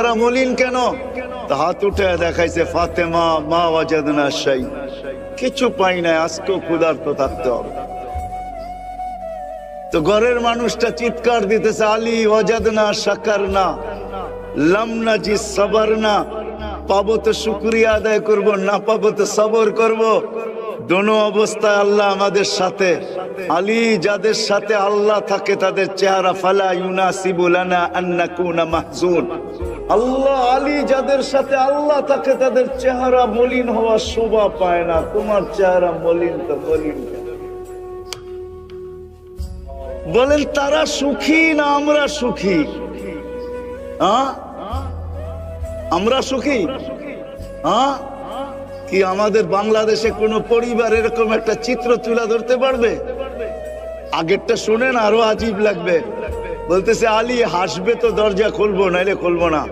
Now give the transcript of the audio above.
চেহারা মলিন কেন? তা হাত উঠে দেখাইছে ফাতেমা মা ওয়াজাদনা শাই, কিছু পাই নাই, আজকেও ক্ষুধার্ত থাকতে হবে। তো ঘরের মানুষটা চিৎকার দিতেছে আলী ওয়াজাদনা শাকারনা লাম নাজিদ সাবারনা, পাবো তো শুকরিয়া আদায় করব, না পাবো তো সবর করব। দোনো অবস্থায় আল্লাহ আমাদের সাথে। আলী যাদের সাথে আল্লাহ থাকে তাদের চেহারা ফালা ইউনাসিবু লানা আন নাকুনা মাহজুন। আল্লাহ আলী যাদের সাথে আল্লাহ থাকে তাদের চেহারা মলিন হওয়ার শোভা পায় না। তোমার চেহারা মলিন তো মলিন। বলেন তারা সুখী না আমরা সুখী? আমরা সুখী? কি আমাদের বাংলাদেশে কোন পরিবার এরকম একটা চিত্র তুলে ধরতে পারবে? আগেরটা শুনেন আরো আজীব লাগবে। বলতেছে আলী হাসবে তো দরজা খুলবো, নাইলে খুলবো না।